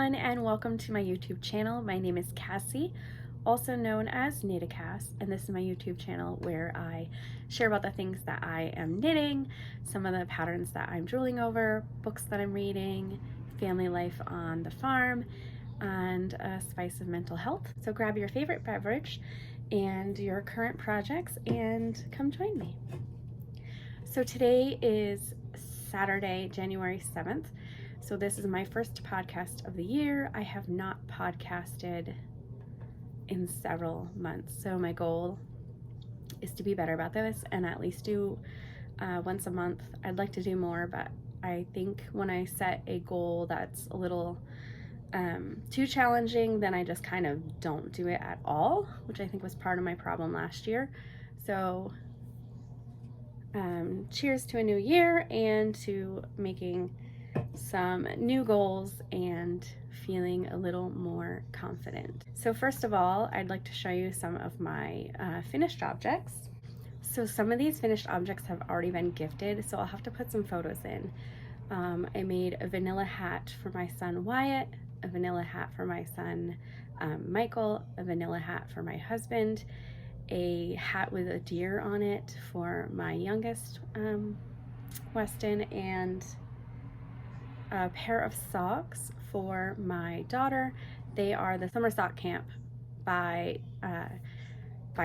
everyone, and welcome to my YouTube channel. My name is Cassie, also known as KnittaCass, and this is my YouTube channel where I share about the things that I am knitting, some of the patterns that I'm drooling over, books that I'm reading, family life on the farm, and a spice of mental health. So grab your favorite beverage and your current projects and come join me. So today is Saturday, January 7th. So this is my first podcast of the year. I have not podcasted in several months. So my goal is to be better about this and at least do once a month. I'd like to do more, but I think when I set a goal that's a little too challenging, then I just kind of don't do it at all, which I think was part of my problem last year. So cheers to a new year and to making some new goals and feeling a little more confident. So first of all, I'd like to show you some of my finished objects. So some of these finished objects have already been gifted, so I'll have to put some photos in. I made a vanilla hat for my son Wyatt, a vanilla hat for my son Michael, a vanilla hat for my husband, a hat with a deer on it for my youngest Weston, and a pair of socks for my daughter. They are the Summer Sock Camp by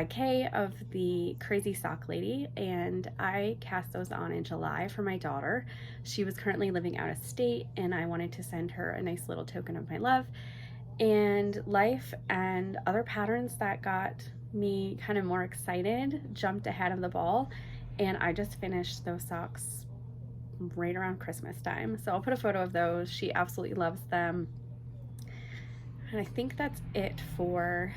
Kay of the Crazy Sock Lady, and I cast those on in July for my daughter. She was currently living out of state and I wanted to send her a nice little token of my love. And life and other patterns that got me kind of more excited jumped ahead of the ball, and I just finished those socks right around Christmas time. So I'll put a photo of those. She absolutely loves them. And I think that's it for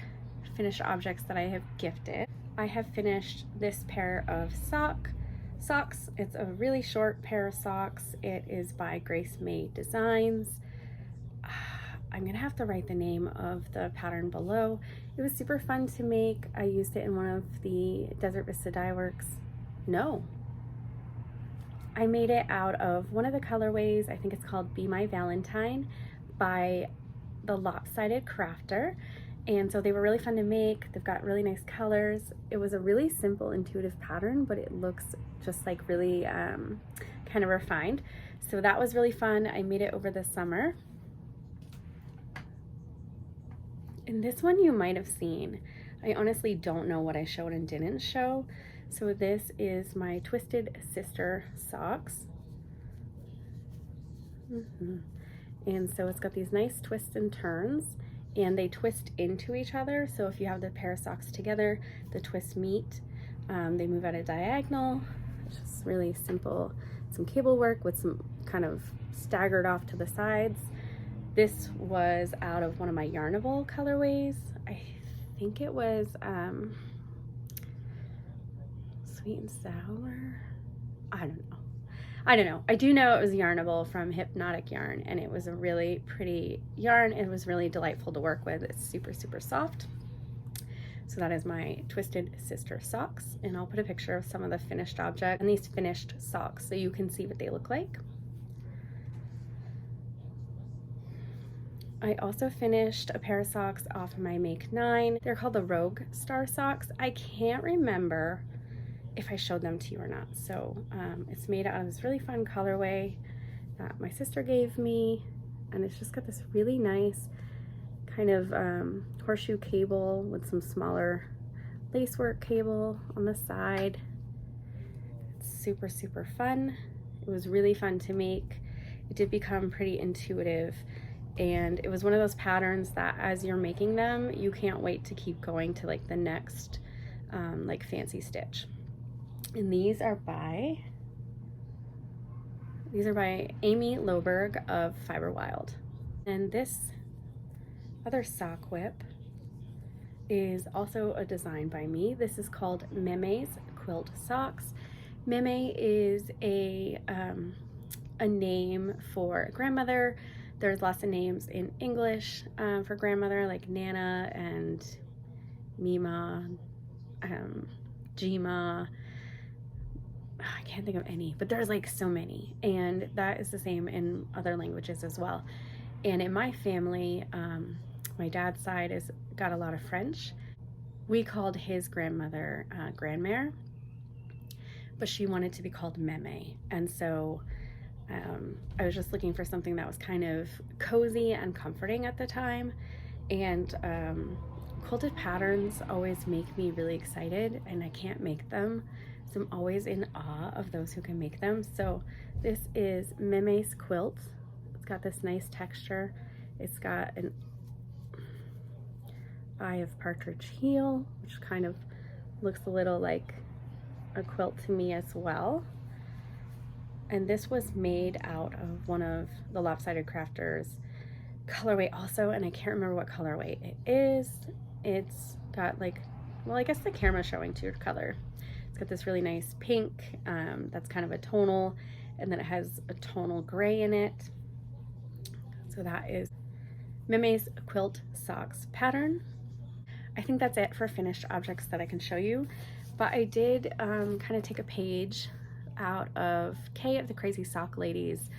finished objects that I have gifted. I have finished this pair of socks. It's a really short pair of socks. It is by Grace May Designs. I'm gonna have to write the name of the pattern below. It was super fun to make. I used it in one of the Desert Vista Dye Works. No, I made it out of one of the colorways. I think it's called Be My Valentine by the Lopsided Crafter. And so they were really fun to make. They've got really nice colors. It was a really simple, intuitive pattern, but it looks just like really kind of refined. So that was really fun. I made it over the summer. And this one you might have seen. I honestly don't know what I showed and didn't show. So this is my Twisted Sister socks. And so it's got these nice twists and turns, and they twist into each other. So if you have the pair of socks together, the twists meet. They move at a diagonal. It's just really simple. Some cable work with some kind of staggered off to the sides. This was out of one of my Yarnable colorways. I think it was Sweet and Sour. I don't know. I do know it was Yarnable from Hypnotic Yarn, and it was a really pretty yarn. It was really delightful to work with. It's super, super soft. So that is my Twisted Sister socks, and I'll put a picture of some of the finished objects and these finished socks so you can see what they look like. I also finished a pair of socks off of my Make 9. They're called the Rogue Star socks. I can't remember if I showed them to you or not. So it's made out of this really fun colorway that my sister gave me, and it's just got this really nice kind of horseshoe cable with some smaller lacework cable on the side. It's super, super fun. It was really fun to make. It did become pretty intuitive, and it was one of those patterns that as you're making them, you can't wait to keep going to like the next like fancy stitch. And these are by Amy Loberg of Fiber Wild. And this other sock whip is also a design by me. This is called Meme's Quilt Socks. Meme is a name for a grandmother. There's lots of names in English for grandmother, like Nana and Mima, Jima. I can't think of any, but there's like so many, and that is the same in other languages as well. And in my family, my dad's side has got a lot of French. We called his grandmother grandmère, but she wanted to be called Meme. And so I was just looking for something that was kind of cozy and comforting at the time. And quilted patterns always make me really excited, and I can't make them. So I'm always in awe of those who can make them. So this is Meme's quilt. It's got this nice texture. It's got an eye of partridge heel, which kind of looks a little like a quilt to me as well. And this was made out of one of the Lopsided Crafters colorway also, and I can't remember what colorway it is. It's got like, well, I guess the camera's showing to your color. It's got this really nice pink that's kind of a tonal, and then it has a tonal gray in it. So that is Meme's Quilt Socks pattern. I think that's it for finished objects that I can show you, but I did kind of take a page out of Kay of the Crazy Sock Lady's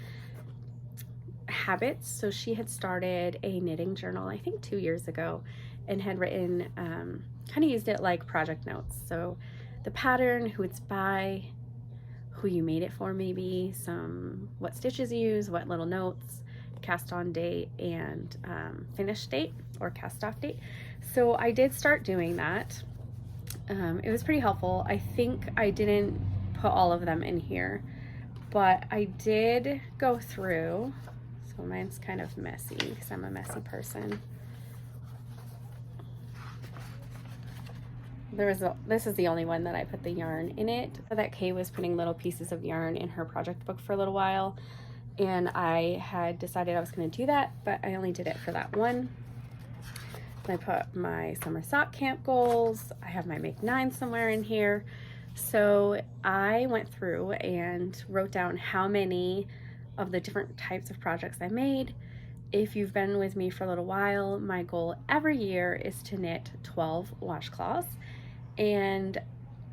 habits. So she had started a knitting journal, I think 2 years ago, and had written, kind of used it like project notes. So the pattern, who it's by, who you made it for, maybe some, what stitches you use, what little notes, cast on date, and finish date or cast off date. So I did start doing that. It was pretty helpful. I think I didn't put all of them in here, but I did go through. So mine's kind of messy because I'm a messy person. This is the only one that I put the yarn in it. That Kay was putting little pieces of yarn in her project book for a little while, and I had decided I was going to do that, but I only did it for that one. I put my summer sock camp goals. I have my Make 9 somewhere in here. So I went through and wrote down how many of the different types of projects I made. If you've been with me for a little while, my goal every year is to knit 12 washcloths, and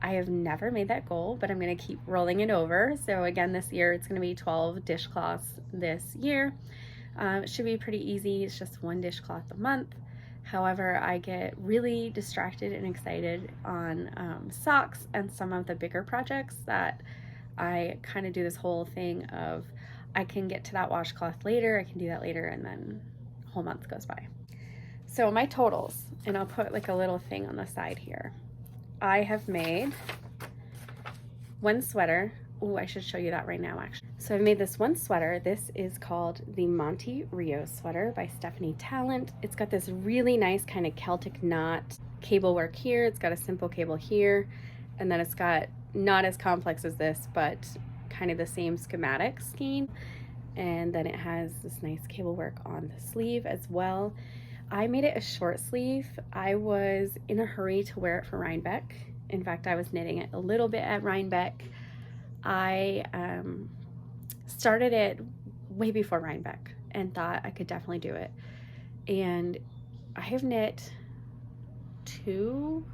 I have never made that goal, but I'm going to keep rolling it over. So again, this year it's going to be 12 dishcloths this year. It should be pretty easy. It's just one dishcloth a month. However, I get really distracted and excited on socks and some of the bigger projects that I kind of do this whole thing of, I can get to that washcloth later, I can do that later, and then a whole month goes by. So my totals, and I'll put like a little thing on the side here. I have made one sweater. Oh, I should show you that right now, actually. So I've made this one sweater. This is called the Monte Rio sweater by Stephanie Talent. It's got this really nice kind of Celtic knot cable work here. It's got a simple cable here, and then it's got not as complex as this, but kind of the same schematic scheme. And then it has this nice cable work on the sleeve as well. I made it a short sleeve. I was in a hurry to wear it for Rhinebeck. In fact, I was knitting it a little bit at Rhinebeck. I started it way before Rhinebeck and thought I could definitely do it. And I have knit two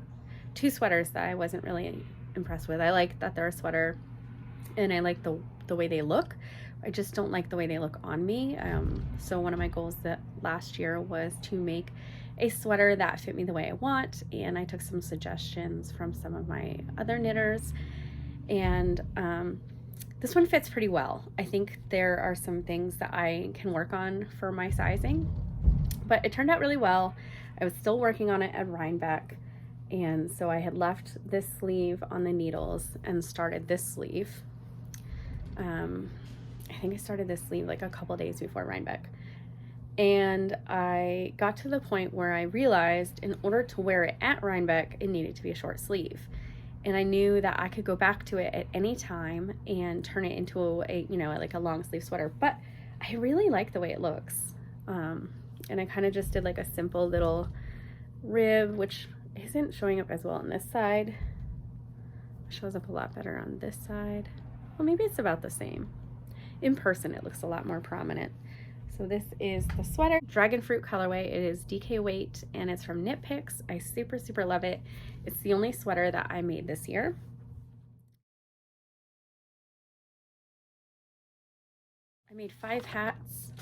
sweaters that I wasn't really impressed with. I like that they're a sweater, and I like the way they look. I just don't like the way they look on me. So one of my goals that last year was to make a sweater that fit me the way I want, and I took some suggestions from some of my other knitters, and this one fits pretty well. I think there are some things that I can work on for my sizing, but it turned out really well. I was still working on it at Rhinebeck, and so I had left this sleeve on the needles and started this sleeve. I think I started this sleeve like a couple days before Rhinebeck. And I got to the point where I realized in order to wear it at Rhinebeck, it needed to be a short sleeve. And I knew that I could go back to it at any time and turn it into a like a long sleeve sweater. But I really like the way it looks. And I kind of just did like a simple little rib, which isn't showing up as well on this side. It shows up a lot better on this side. Well, maybe it's about the same. In person, it looks a lot more prominent. So this is the sweater, dragon fruit colorway. It is DK weight, and it's from Knit Picks. I super, super love it. It's the only sweater that I made this year. I made 5 hats,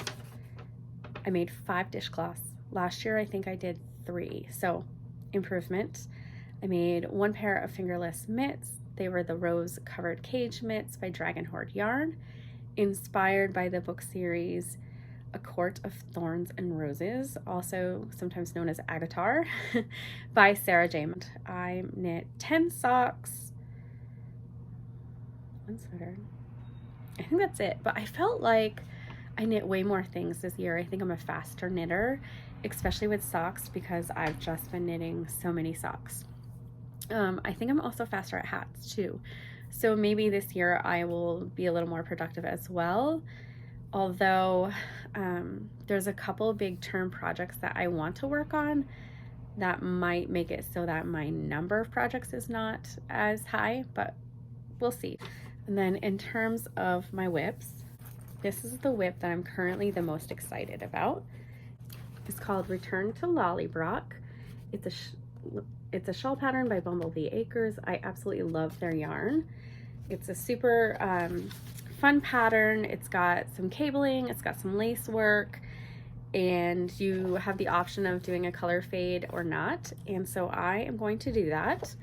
I made 5 dishcloths. Last year I think I did 3, so improvement. I made 1 pair of fingerless mitts. They were the rose covered cage mitts by Dragon Horde Yarn, inspired by the book series A Court of Thorns and Roses, also sometimes known as Agatar, by Sarah J. I knit 10 socks, 1 sweater. I think that's it, but I felt like I knit way more things this year. I think I'm a faster knitter, especially with socks, because I've just been knitting so many socks. I think I'm also faster at hats too. So maybe this year I will be a little more productive as well. Although there's a couple big term projects that I want to work on that might make it so that my number of projects is not as high, but we'll see. And then in terms of my whips, this is the whip that I'm currently the most excited about. It's called Return to Lollybrock. It's a shawl pattern by Bumblebee Acres. I absolutely love their yarn. It's a super fun pattern. It's got some cabling, it's got some lace work, and you have the option of doing a color fade or not. And so I am going to do that.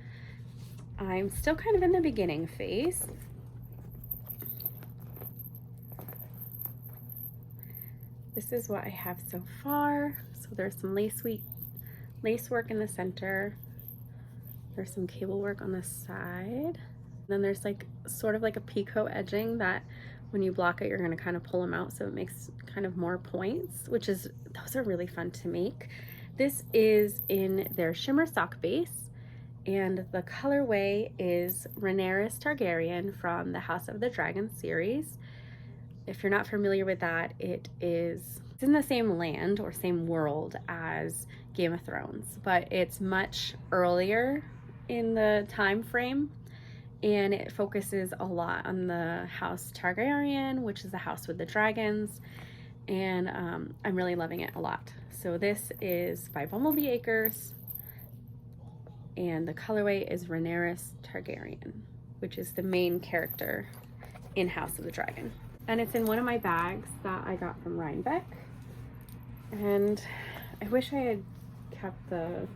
I'm still kind of in the beginning phase. This is what I have so far. So there's some lace work in the center. There's some cable work on the side. Then there's like sort of like a picot edging that when you block it, you're gonna kind of pull them out so it makes kind of more points, those are really fun to make. This is in their shimmer sock base, and the colorway is Rhaenyra's Targaryen from the House of the Dragon series. If you're not familiar with that, it's in the same land or same world as Game of Thrones, but it's much earlier in the time frame, and it focuses a lot on the House Targaryen, which is the house with the dragons, and I'm really loving it a lot. So this is by Bumblebee Acres, and the colorway is Rhaenyra's Targaryen, which is the main character in House of the Dragon. And it's in one of my bags that I got from Rhinebeck. And I wish I had kept the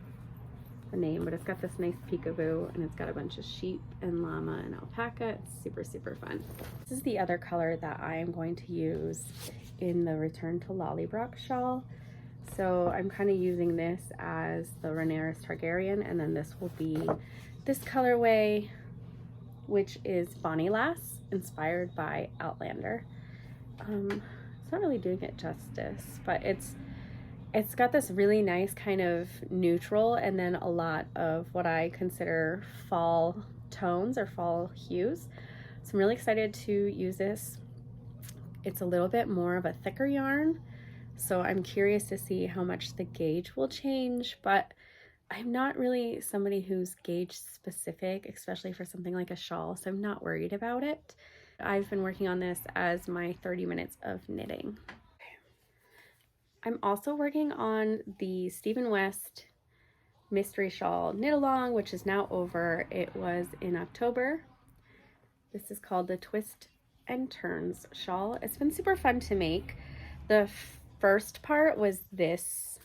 name, but it's got this nice peekaboo, and it's got a bunch of sheep and llama and alpaca. It's super, super fun. This is the other color that I am going to use in the Return to Lollybrock shawl. So I'm kind of using this as the Rhaenyra's Targaryen, and then this will be this colorway, which is Bonnie Lass, inspired by Outlander. It's not really doing it justice, but it's got this really nice kind of neutral and then a lot of what I consider fall tones or fall hues. So I'm really excited to use this. It's a little bit more of a thicker yarn, so I'm curious to see how much the gauge will change, but I'm not really somebody who's gauge specific, especially for something like a shawl, so I'm not worried about it. I've been working on this as my 30 minutes of knitting. I'm also working on the Stephen West Mystery Shawl Knit Along, which is now over. It was in October. This is called the Twist and Turns shawl. It's been super fun to make. The first part was this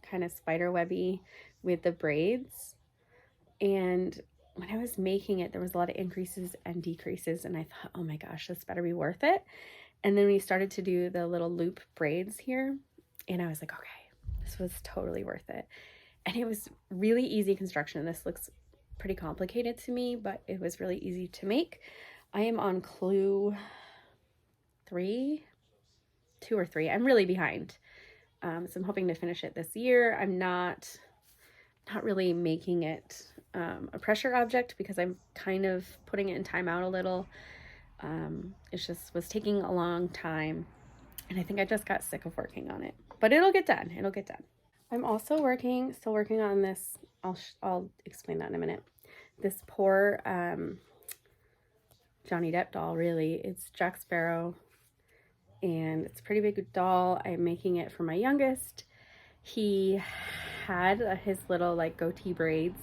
kind of spider webby with the braids, and when I was making it, there was a lot of increases and decreases, and I thought, oh my gosh, this better be worth it. And then we started to do the little loop braids here, and I was like, okay, this was totally worth it. And it was really easy construction. This looks pretty complicated to me, but it was really easy to make. I am on clue 2 or 3. I'm really behind. So I'm hoping to finish it this year. I'm not really making it a pressure object because I'm kind of putting it in timeout a little. It just was taking a long time, and I think I just got sick of working on it, but it'll get done. It'll get done. I'm also still working on this. I'll explain that in a minute. This poor Johnny Depp doll, really. It's Jack Sparrow, and it's a pretty big doll. I'm making it for my youngest. He had his little like goatee braids,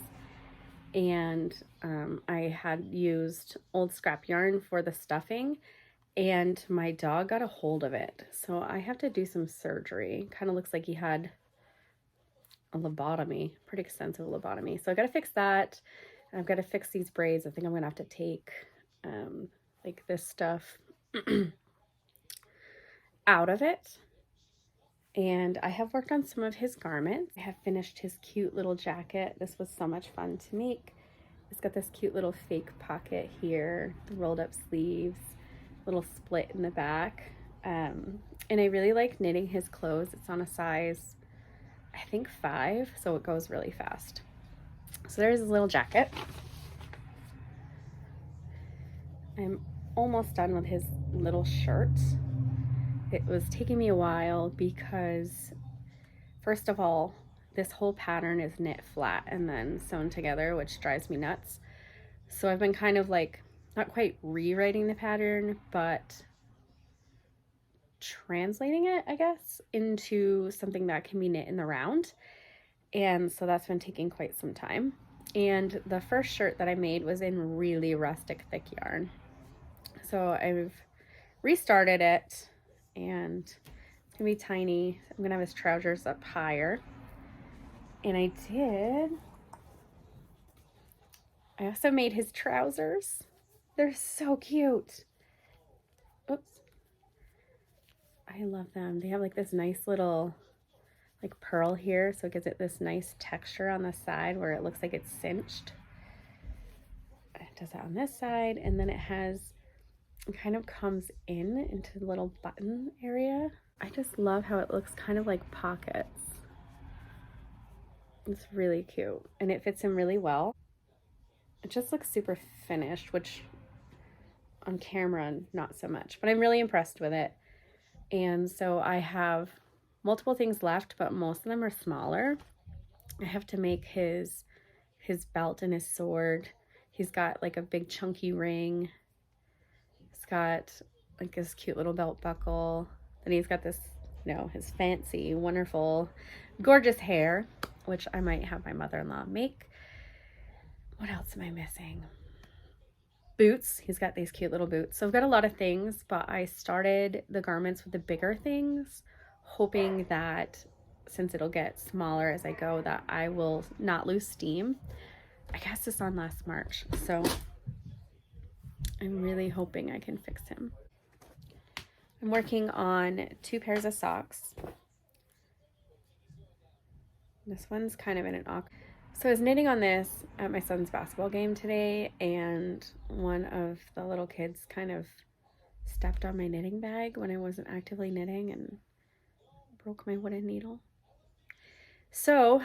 and I had used old scrap yarn for the stuffing, and my dog got a hold of it. So I have to do some surgery. Kind of looks like he had a lobotomy, pretty extensive lobotomy. So I got to fix that. I've got to fix these braids. I think I'm going to have to take like this stuff out of it. And I have worked on some of his garments. I have finished his cute little jacket. This was so much fun to make. It's got this cute little fake pocket here, the rolled up sleeves, little split in the back. And I really like knitting his clothes. It's on a size, I think 5, so it goes really fast. So there's his little jacket. I'm almost done with his little shirt. It was taking me a while because, first of all, this whole pattern is knit flat and then sewn together, which drives me nuts. So I've been kind of like, not quite rewriting the pattern, but translating it, I guess, into something that can be knit in the round. And so that's been taking quite some time. And the first shirt that I made was in really rustic thick yarn. So I've restarted it, and it's gonna be tiny. I'm gonna have his trousers up higher. And I also made his trousers. They're so cute. Oops. I love them. They have like this nice little like pearl here, so it gives it this nice texture on the side where it looks like it's cinched. It does that on this side, and then it kind of comes into the little button area. I just love how it looks kind of like pockets. It's really cute, and it fits him really well. It just looks super finished, which on camera, not so much, but I'm really impressed with it. And so I have multiple things left, but most of them are smaller. I have to make his belt and his sword. He's got like a big chunky ring. He's got like this cute little belt buckle. Then he's got this, his fancy, wonderful, gorgeous hair, which I might have my mother-in-law make. What else am I missing? Boots. He's got these cute little boots. So I've got a lot of things, but I started the garments with the bigger things, hoping that since it'll get smaller as I go, that I will not lose steam. I cast this on last March, so I'm really hoping I can fix him. I'm working on 2 pairs of socks. This one's kind of in an awkward. So I was knitting on this at my son's basketball game today, and one of the little kids kind of stepped on my knitting bag when I wasn't actively knitting and broke my wooden needle. So,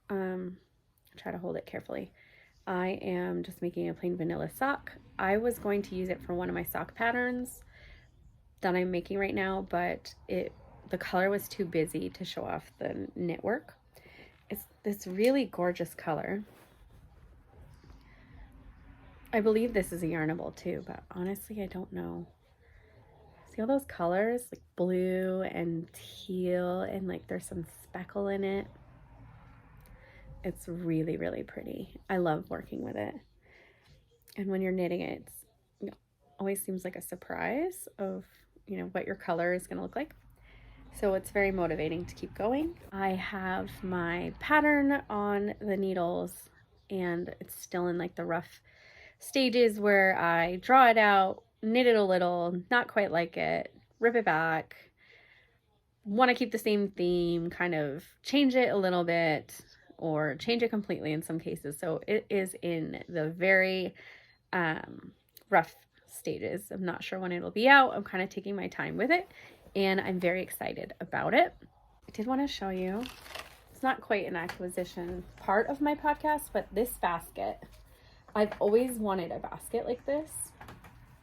try to hold it carefully. I am just making a plain vanilla sock. I was going to use it for one of my sock patterns that I'm making right now, but the color was too busy to show off the knit work. It's this really gorgeous color. I believe this is a yarnable too, but honestly, I don't know. See all those colors, like blue and teal, and like there's some speckle in it. It's really, really pretty. I love working with it. And when you're knitting it, it always seems like a surprise of, what your color is gonna look like. So it's very motivating to keep going. I have my pattern on the needles, and it's still in like the rough stages where I draw it out, knit it a little, not quite like it, rip it back, want to keep the same theme, kind of change it a little bit or change it completely in some cases. So it is in the very rough stages. I'm not sure when it'll be out. I'm kind of taking my time with it, and I'm very excited about it. I did want to show you, it's not quite an acquisition part of my podcast, but this basket, I've always wanted a basket like this,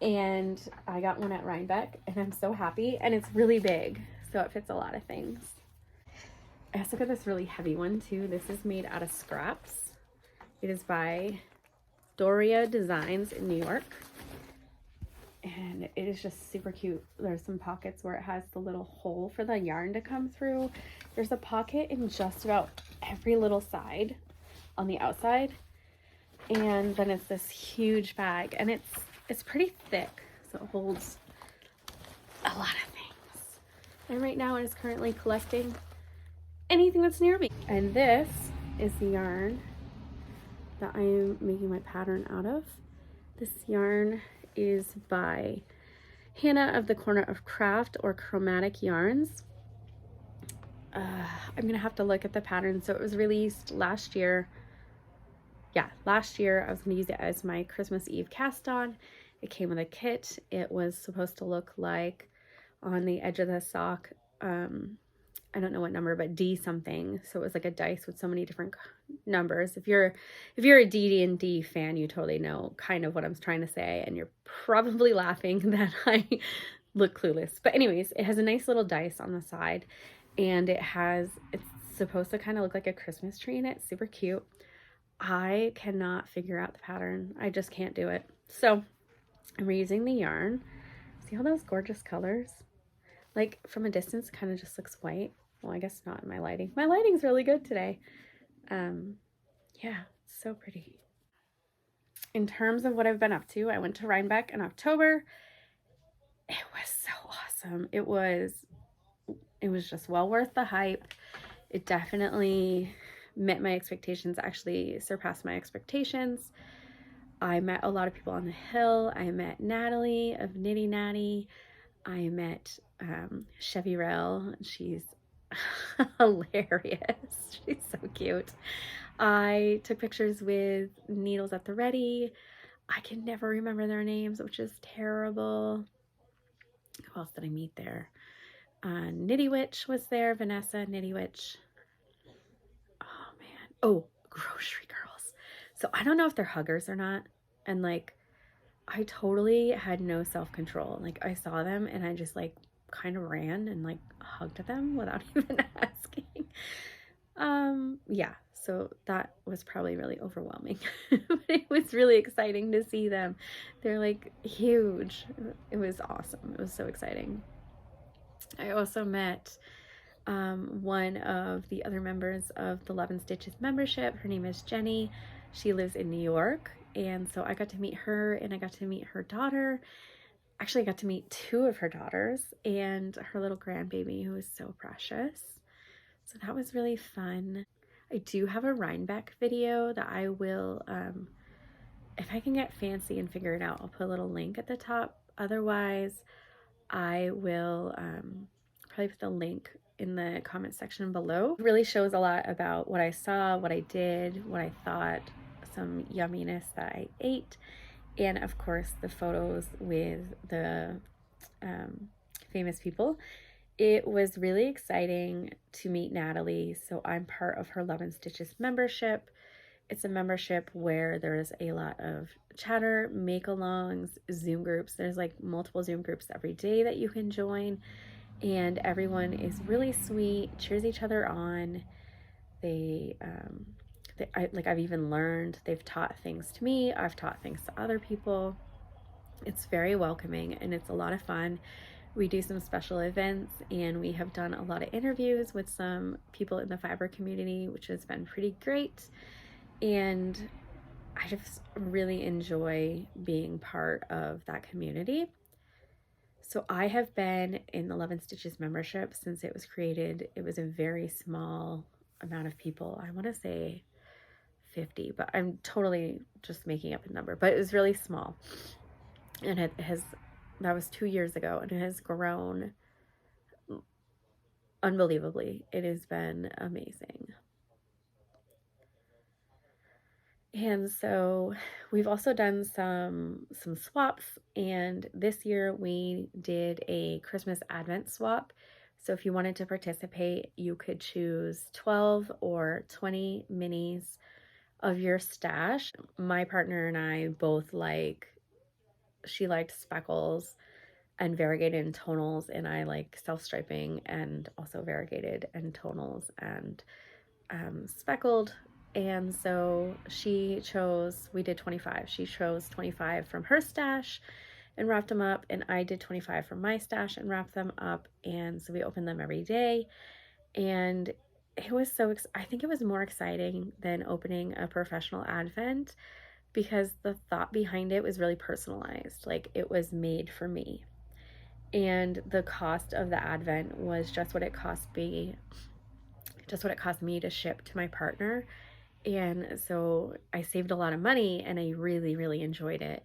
and I got one at Rhinebeck, and I'm so happy, and it's really big, so it fits a lot of things. I also got this really heavy one too. This is made out of scraps. It is by Doria Designs in New York, and it is just super cute. There's some pockets where it has the little hole for the yarn to come through. There's a pocket in just about every little side on the outside, and then it's this huge bag, and it's pretty thick, so it holds a lot of things. And right now it is currently collecting anything that's near me. And this is the yarn that I am making my pattern out of. This yarn is by Hannah of the Corner of Craft, or Chromatic Yarns. I'm gonna have to look at the pattern. So it was released last year. Yeah, last year. I was gonna use it as my Christmas Eve cast on. It came with a kit. It was supposed to look like, on the edge of the sock, I don't know what number, but D something. So it was like a dice with so many different numbers. If you're a D&D fan, you totally know kind of what I'm trying to say, and you're probably laughing that I look clueless. But anyways, it has a nice little dice on the side, and it's supposed to kind of look like a Christmas tree, and it's super cute. I cannot figure out the pattern. I just can't do it. So I'm reusing the yarn. See all those gorgeous colors? Like from a distance, kind of just looks white. Well, I guess not in my lighting. My lighting's really good today. Yeah, so pretty. In terms of what I've been up to, I went to Rhinebeck in October. It was so awesome. It was just well worth the hype. It definitely met my expectations, actually surpassed my expectations. I met a lot of people on the hill. I met Natalie of Nitty Natty. I met Chevy Rell. She's hilarious. She's so cute. I took pictures with Needles at the Ready. I can never remember their names, which is terrible. Who else did I meet there? Nitty Witch was there. Vanessa, Nitty Witch. Oh man. Oh, Grocery Girls. So I don't know if they're huggers or not. And like, I totally had no self-control. Like I saw them and I just like kind of ran and like hugged them without even asking. Yeah, so that was probably really overwhelming. But it was really exciting to see them. They're like huge. It was awesome. It was so exciting. I also met one of the other members of the Love and Stitches membership. Her name is Jenny. She lives in New York. And so I got to meet her, and I got to meet her daughter. Actually, I got to meet two of her daughters and her little grandbaby, who is so precious. So that was really fun. I do have a Rhinebeck video that I will, if I can get fancy and figure it out, I'll put a little link at the top. Otherwise, I will probably put the link in the comment section below. It really shows a lot about what I saw, what I did, what I thought, some yumminess that I ate, and of course the photos with the famous people. It was really exciting to meet Natalie. So I'm part of her Love and Stitches membership. It's a membership where there's a lot of chatter, make-alongs, Zoom groups. There's like multiple Zoom groups every day that you can join, and everyone is really sweet, cheers each other on. I've even learned, they've taught things to me, I've taught things to other people. It's very welcoming and it's a lot of fun. We do some special events, and we have done a lot of interviews with some people in the fiber community, which has been pretty great. And I just really enjoy being part of that community. So I have been in the Love and Stitches membership since it was created. It was a very small amount of people. I want to say 50, but I'm totally just making up a number, but it was really small. And that was 2 years ago, and it has grown unbelievably. It has been amazing. And so we've also done some swaps, and this year we did a Christmas Advent swap. So if you wanted to participate, you could choose 12 or 20 minis of your stash. My partner and I both she liked speckles and variegated and tonals, and I like self-striping and also variegated and tonals and speckled. And so we did 25. She chose 25 from her stash and wrapped them up, and I did 25 from my stash and wrapped them up. And so we opened them every day, and it was I think it was more exciting than opening a professional advent, because the thought behind it was really personalized. Like, it was made for me. and the cost of the advent was just what it cost me to ship to my partner. And so I saved a lot of money and I really, really enjoyed it.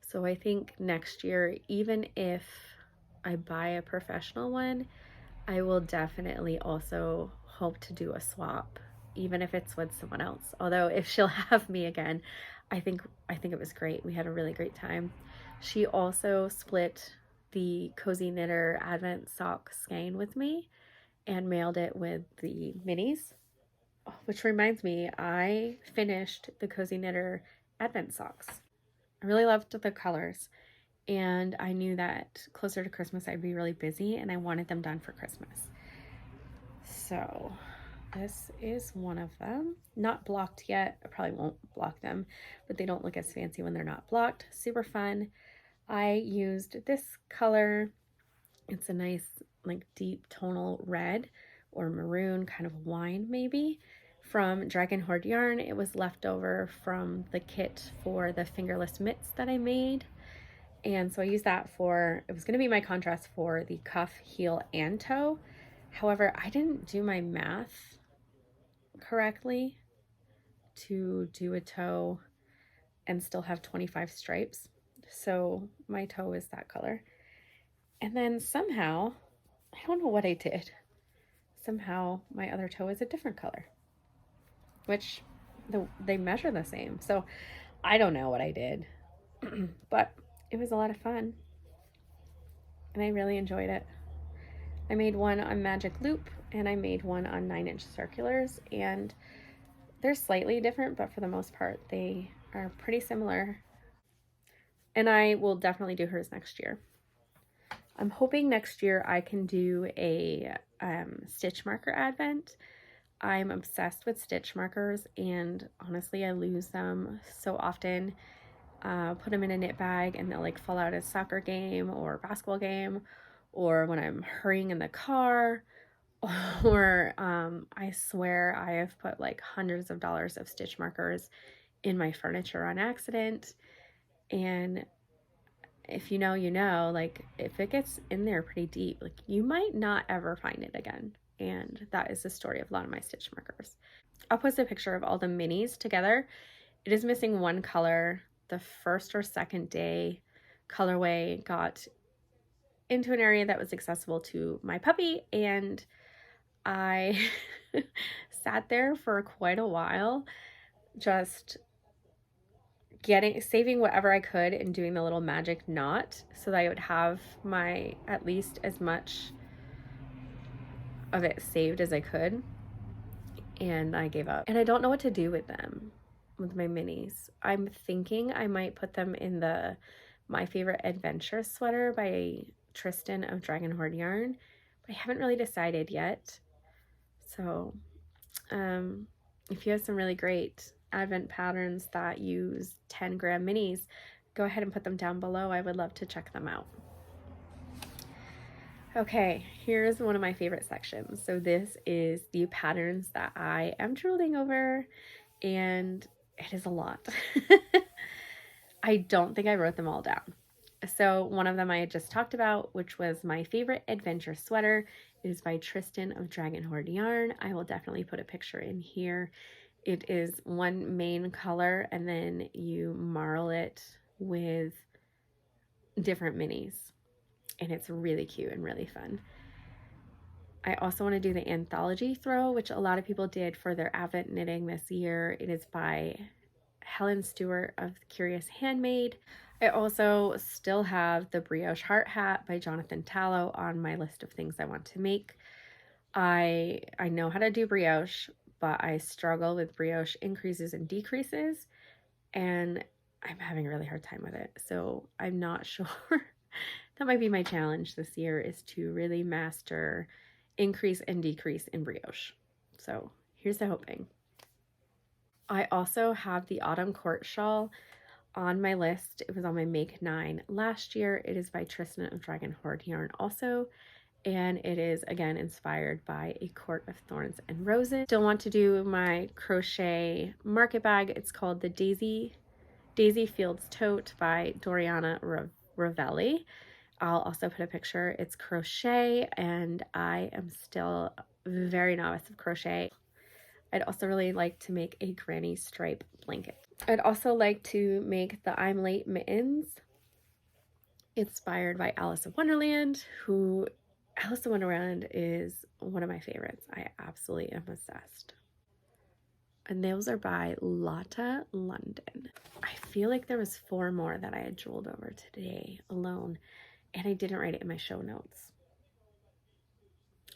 So I think next year, even if I buy a professional one, I will definitely also hope to do a swap, even if it's with someone else. Although if she'll have me again, I think it was great. We had a really great time. She also split the Cozy Knitter Advent sock skein with me and mailed it with the minis. Which reminds me, I finished the Cozy Knitter Advent socks. I really loved the colors, and I knew that closer to Christmas I'd be really busy and I wanted them done for Christmas. So this is one of them. Not blocked yet. I probably won't block them, but they don't look as fancy when they're not blocked. Super fun. I used this color. It's a nice like deep tonal red or maroon, kind of wine maybe, from Dragon Horde yarn. It was left over from the kit for the fingerless mitts that I made. And so I used that for, it was going to be my contrast for the cuff, heel, and toe. However, I didn't do my math correctly to do a toe and still have 25 stripes. So my toe is that color. And then somehow, I don't know what I did. Somehow my other toe is a different color, which they measure the same. So I don't know what I did, but it was a lot of fun and I really enjoyed it. I made one on magic loop and I made one on 9-inch circulars, and they're slightly different, but for the most part they are pretty similar. And I will definitely do hers next year. I'm hoping next year I can do a stitch marker advent. I'm obsessed with stitch markers, and honestly I lose them so often. Put them in a knit bag and they'll like fall out at a soccer game or basketball game, or when I'm hurrying in the car, or I swear I have put like hundreds of dollars of stitch markers in my furniture on accident. And if you know, you know, like if it gets in there pretty deep, like you might not ever find it again. And that is the story of a lot of my stitch markers. I'll post a picture of all the minis together. It is missing one color. The first or second day colorway got into an area that was accessible to my puppy, and I sat there for quite a while just saving whatever I could and doing the little magic knot so that I would have my at least as much of it saved as I could. And I gave up. And I don't know what to do with them, with my minis. I'm thinking I might put them in the My Favorite Adventure sweater by Tristan of Dragon Horde yarn, but I haven't really decided yet. So if you have some really great advent patterns that use 10-gram minis, go ahead and put them down below. I would love to check them out. Okay, here's one of my favorite sections. So this is the patterns that I am drooling over, and it is a lot. I don't think I wrote them all down. So one of them I had just talked about, which was My Favorite Adventure sweater. It is by Tristan of Dragon Horde yarn. I will definitely put a picture in here. It is one main color, and then you marl it with different minis, and it's really cute and really fun. I also want to do the anthology throw, which a lot of people did for their advent knitting this year. It is by Helen Stewart of Curious Handmade. I also still have the brioche heart hat by Jonathan Tallow on my list of things I want to make. I know how to do brioche, but I struggle with brioche increases and decreases, and I'm having a really hard time with it. So I'm not sure. That might be my challenge this year, is to really master increase and decrease in brioche. So here's the hoping. I also have the Autumn Court shawl on my list. It was on my Make 9 last year. It is by Tristan of Dragon Horde yarn also, and it is again inspired by A Court of Thorns and Roses. Still want to do my crochet market bag. It's called the Daisy Fields Tote by Doriana Ravelli. I'll also put a picture. It's crochet, and I am still very novice of crochet. I'd also really like to make a granny stripe blanket. I'd also like to make the I'm Late mittens, inspired by Alice in Wonderland, who Alice in Wonderland is one of my favorites. I absolutely am obsessed. And those are by Lotta London. I feel like there was 4 more that I had drooled over today alone, and I didn't write it in my show notes.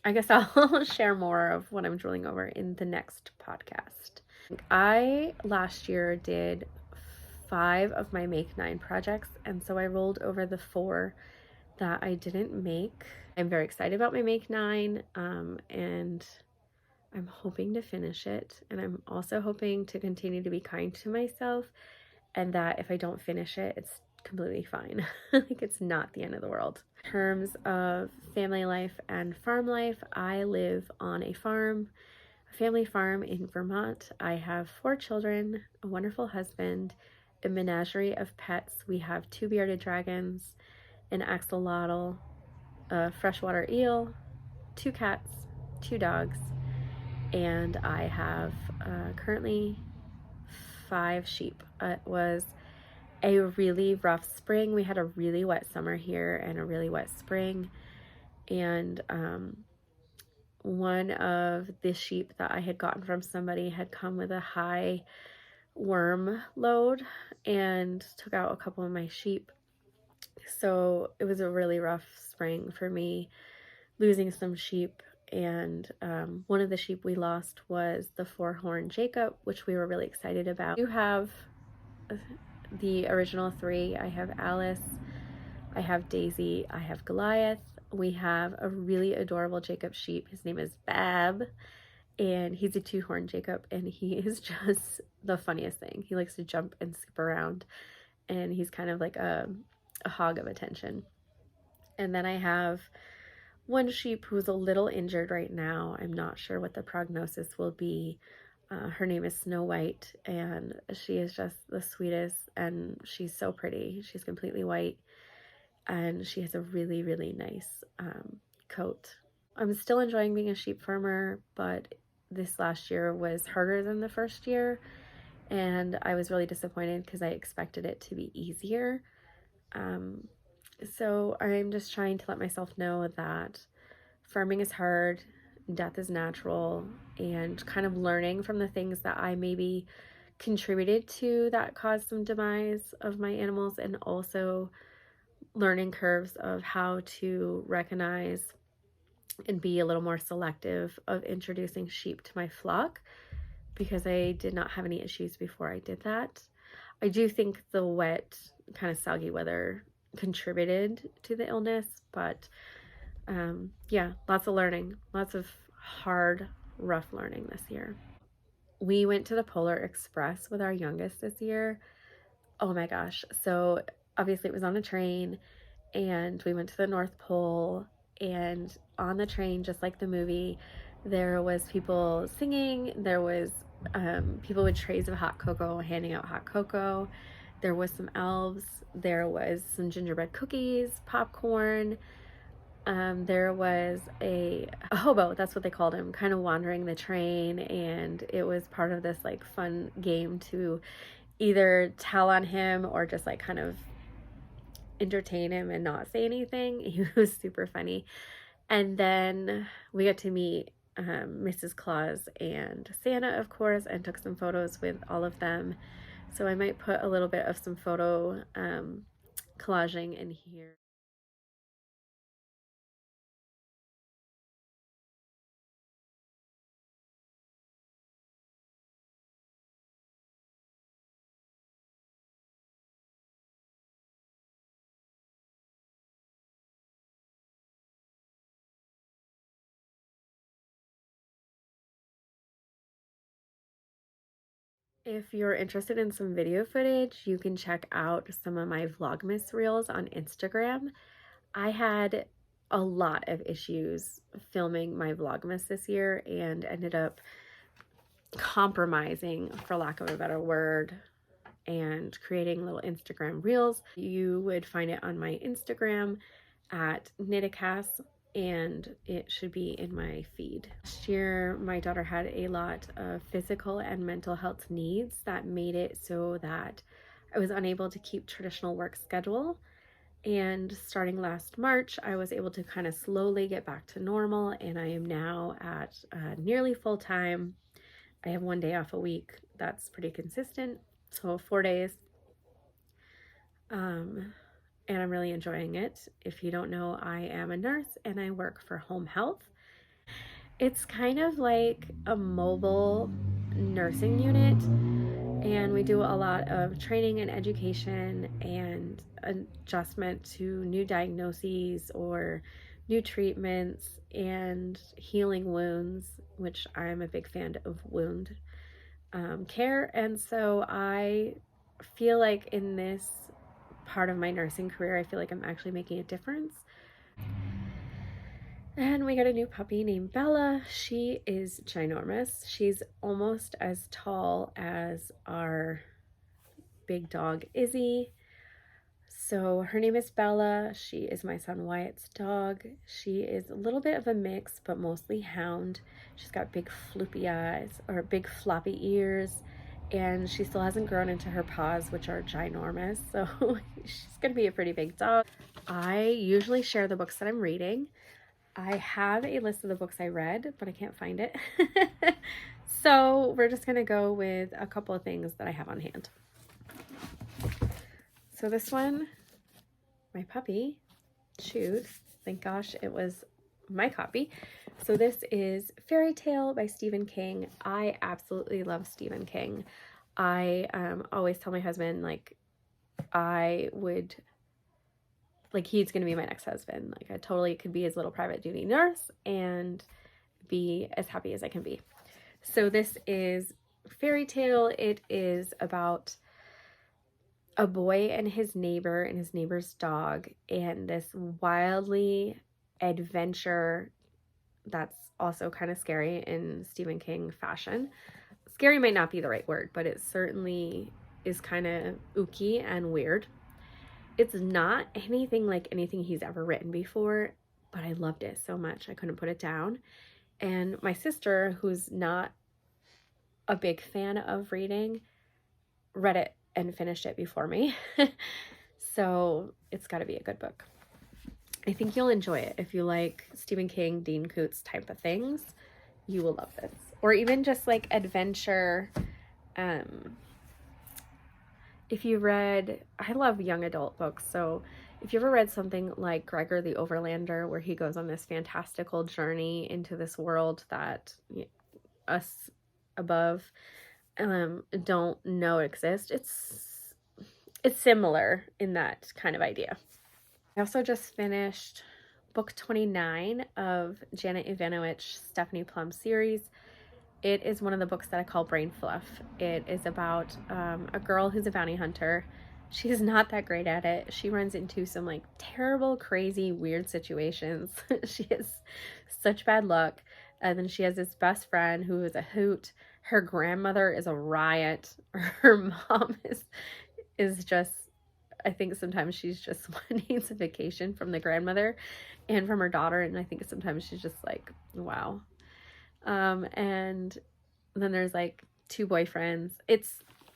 I guess I'll share more of what I'm drooling over in the next podcast. I last year did 5 of my Make 9 projects, and so I rolled over the 4 that I didn't make. I'm very excited about my Make 9, and I'm hoping to finish it, and I'm also hoping to continue to be kind to myself, and that if I don't finish it, it's completely fine. Like, it's not the end of the world. In terms of family life and farm life, I live on a farm, a family farm in Vermont. I have 4 children, a wonderful husband, a menagerie of pets. We have 2 bearded dragons, an axolotl, a freshwater eel, 2 cats, 2 dogs, and I have currently 5 sheep. It was a really rough spring. We had a really wet summer here and a really wet spring, and one of the sheep that I had gotten from somebody had come with a high worm load and took out a couple of my sheep. So it was a really rough spring for me, losing some sheep. And one of the sheep we lost was the 4-horn Jacob, which we were really excited about. You have the original 3. I have Alice, I have Daisy, I have Goliath. We have a really adorable Jacob sheep. His name is Bab, and he's a 2-horn Jacob, and he is just the funniest thing. He likes to jump and skip around, and he's kind of like a hog of attention. And then I have one sheep who's a little injured right now. I'm not sure what the prognosis will be. Her name is Snow White, and she is just the sweetest, and she's so pretty. She's completely white, and she has a really, really nice coat. I'm still enjoying being a sheep farmer, but this last year was harder than the first year, and I was really disappointed because I expected it to be easier. So I'm just trying to let myself know that farming is hard, death is natural, and kind of learning from the things that I maybe contributed to that caused some demise of my animals, and also learning curves of how to recognize and be a little more selective of introducing sheep to my flock, because I did not have any issues before I did that. I do think the wet, kind of soggy weather contributed to the illness, but yeah, lots of learning, lots of hard, rough learning this year. We went to the Polar Express with our youngest this year. Oh my gosh. So obviously it was on a train, and we went to the North Pole, and on the train, just like the movie, there was people singing. There was people with trays of hot cocoa handing out hot cocoa. There was some elves. There was some gingerbread cookies, popcorn. There was a hobo, that's what they called him, kind of wandering the train, and it was part of this like fun game to either tell on him or just like kind of entertain him and not say anything. He was super funny. And then we got to meet Mrs. Claus and Santa, of course, and took some photos with all of them. So I might put a little bit of some photo collaging in here. If you're interested in some video footage, you can check out some of my Vlogmas reels on Instagram. I had a lot of issues filming my Vlogmas this year and ended up compromising, for lack of a better word, and creating little Instagram reels. You would find it on my Instagram at KnittaCass, and it should be in my feed. Last year, my daughter had a lot of physical and mental health needs that made it so that I was unable to keep traditional work schedule. And starting last March, I was able to kind of slowly get back to normal, and I am now at nearly full time. I have 1 day off a week. That's pretty consistent. So 4 days. And I'm really enjoying it. If you don't know, I am a nurse and I work for home health. It's kind of like a mobile nursing unit, and we do a lot of training and education and adjustment to new diagnoses or new treatments and healing wounds, which I'm a big fan of wound care. And so I feel like in this part of my nursing career, I feel like I'm actually making a difference. And we got a new puppy named Bella. She is ginormous. She's almost as tall as our big dog Izzy. So her name is Bella. She is my son Wyatt's dog. She is a little bit of a mix, but mostly hound. She's got big floopy eyes, or big floppy ears, and she still hasn't grown into her paws, which are ginormous. So she's gonna be a pretty big dog. I usually share the books that I'm reading. I have a list of the books I read, but I can't find it. So we're just gonna go with a couple of things that I have on hand. So this one, my puppy chewed. Thank gosh it was my copy. So this is Fairy Tale by Stephen King. I absolutely love Stephen King. I always tell my husband, like, he's gonna be my next husband. Like, I totally could be his little private duty nurse and be as happy as I can be. So this is Fairy Tale. It is about a boy and his neighbor's dog, and this wildly adventure that's also kind of scary in Stephen King fashion. Scary might not be the right word, but it certainly is kind of ooky and weird. It's not anything like anything he's ever written before, but I loved it so much I couldn't put it down. And my sister, who's not a big fan of reading, read it and finished it before me. So it's got to be a good book. I think you'll enjoy it. If you like Stephen King, Dean Koontz type of things, you will love this. Or even just like adventure. If you read, I love young adult books. So if you ever read something like Gregor the Overlander, where he goes on this fantastical journey into this world that us above don't know exist, it's similar in that kind of idea. I also just finished book 29 of Janet Ivanovich's Stephanie Plum series. It is one of the books that I call brain fluff. It is about a girl who's a bounty hunter. She's not that great at it. She runs into some like terrible, crazy, weird situations. She has such bad luck. And then she has this best friend who is a hoot. Her grandmother is a riot. Her mom is just, I think sometimes she's just needs a vacation from the grandmother and from her daughter. And I think sometimes she's just like, wow. And then there's like 2 boyfriends.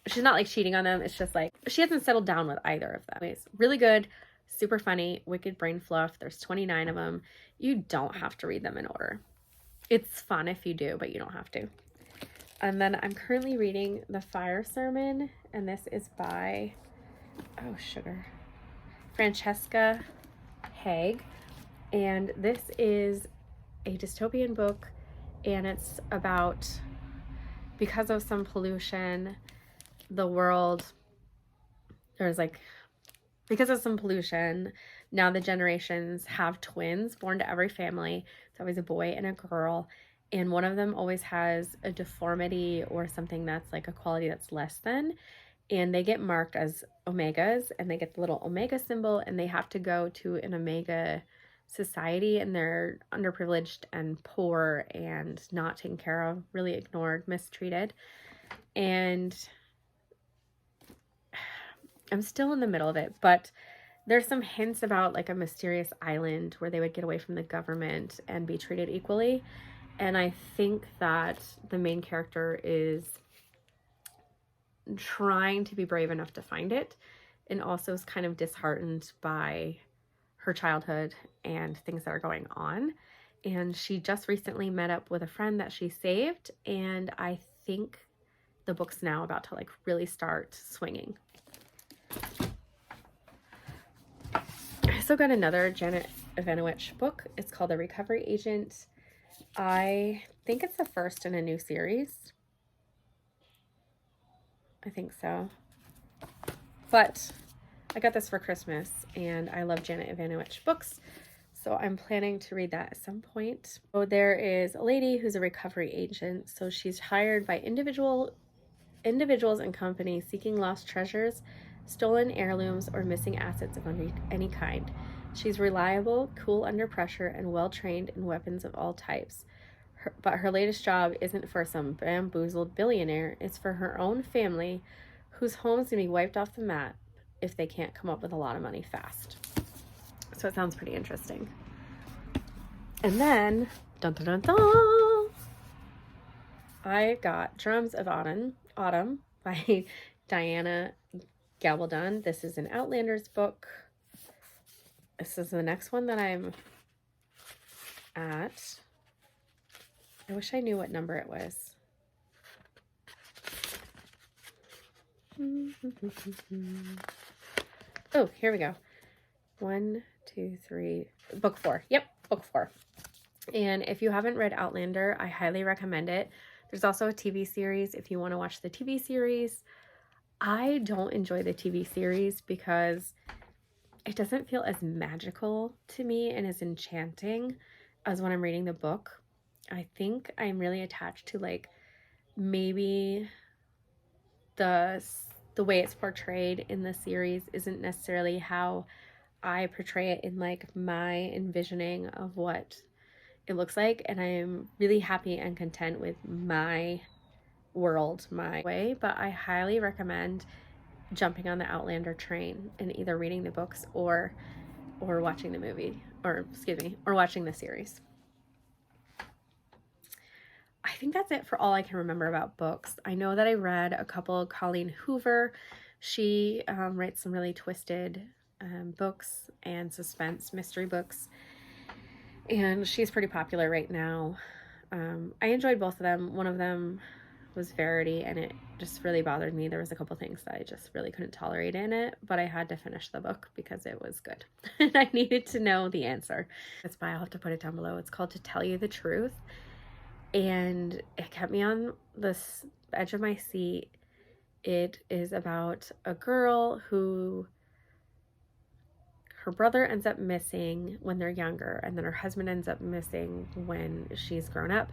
She's not like cheating on them. It's just like she hasn't settled down with either of them. It's really good, super funny, wicked brain fluff. There's 29 of them. You don't have to read them in order. It's fun if you do, but you don't have to. And then I'm currently reading The Fire Sermon, and this is by, oh sugar, Francesca Haig. And this is a dystopian book, and it's about, because of some pollution, the world, because of some pollution, now the generations have twins born to every family. It's always a boy and a girl, and one of them always has a deformity or something that's like a quality that's less than, and they get marked as omegas, and they get the little omega symbol, and they have to go to an omega society, and they're underprivileged and poor and not taken care of, really ignored, mistreated. And I'm still in the middle of it, but there's some hints about like a mysterious island where they would get away from the government and be treated equally. And I think that the main character is trying to be brave enough to find it, and also is kind of disheartened by her childhood and things that are going on. And she just recently met up with a friend that she saved, and I think the book's now about to like really start swinging. I also got another Janet Evanovich book. It's called The Recovery Agent. I think it's the first in a new series. I think so. But I got this for Christmas, and I love Janet Evanovich books, so I'm planning to read that at some point. So there is a lady who's a recovery agent. So she's hired by individuals and companies seeking lost treasures, stolen heirlooms, or missing assets of any kind. She's reliable, cool under pressure, and well-trained in weapons of all types. But her latest job isn't for some bamboozled billionaire. It's for her own family, whose home's going to be wiped off the map if they can't come up with a lot of money fast. So it sounds pretty interesting. And then, dun dun dun dun, I got Drums of Autumn by Diana Gabaldon. This is an Outlanders book. This is the next one that I'm at. I wish I knew what number it was. Oh, here we go. 1, 2, 3. Book 4. Yep, book 4. And if you haven't read Outlander, I highly recommend it. There's also a TV series if you want to watch the TV series. I don't enjoy the TV series because it doesn't feel as magical to me and as enchanting as when I'm reading the book. I think I'm really attached to like maybe the way it's portrayed in the series isn't necessarily how I portray it in like my envisioning of what it looks like, and I'm really happy and content with my world, my way. But I highly recommend jumping on the Outlander train and either reading the books or watching the movie, or watching the series. I think that's it for all I can remember about books. I know that I read a couple of Colleen Hoover. She writes some really twisted books and suspense mystery books, and she's pretty popular right now. I enjoyed both of them. One of them was Verity, and it just really bothered me. There was a couple things that I just really couldn't tolerate in it, but I had to finish the book because it was good and I needed to know the answer. That's why I'll have to put it down below. It's called To Tell You the Truth, and it kept me on the edge of my seat. It is about a girl who her brother ends up missing when they're younger, and then her husband ends up missing when she's grown up,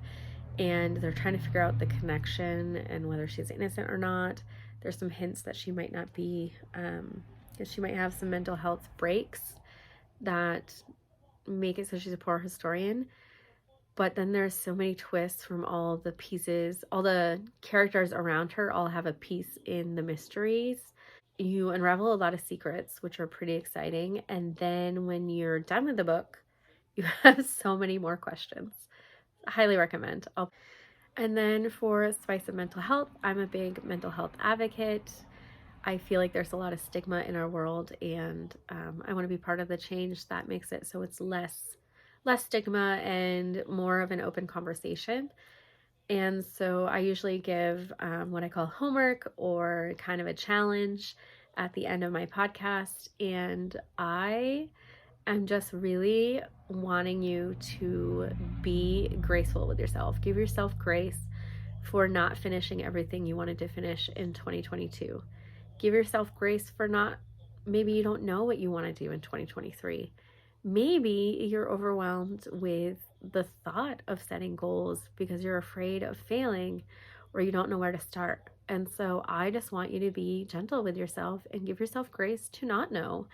and they're trying to figure out the connection and whether she's innocent or not. There's some hints that she might not be, that she might have some mental health breaks that make it so she's a poor historian. But then there's so many twists from all the pieces. All the characters around her all have a piece in the mysteries. You unravel a lot of secrets, which are pretty exciting. And then when you're done with the book, you have so many more questions. I highly recommend. And then for Spice of Mental Health, I'm a big mental health advocate. I feel like there's a lot of stigma in our world, and I want to be part of the change that makes it so it's less stigma and more of an open conversation. And so I usually give what I call homework or kind of a challenge at the end of my podcast. And I am just really wanting you to be graceful with yourself. Give yourself grace for not finishing everything you wanted to finish in 2022. Give yourself grace for maybe you don't know what you want to do in 2023. Maybe you're overwhelmed with the thought of setting goals because you're afraid of failing or you don't know where to start. And so I just want you to be gentle with yourself and give yourself grace to not know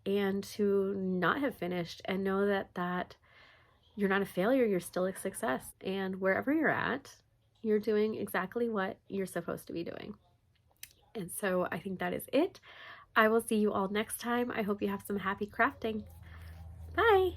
and to not have finished, and know that you're not a failure, you're still a success. And wherever you're at, you're doing exactly what you're supposed to be doing. And so I think that is it. I will see you all next time. I hope you have some happy crafting. Bye!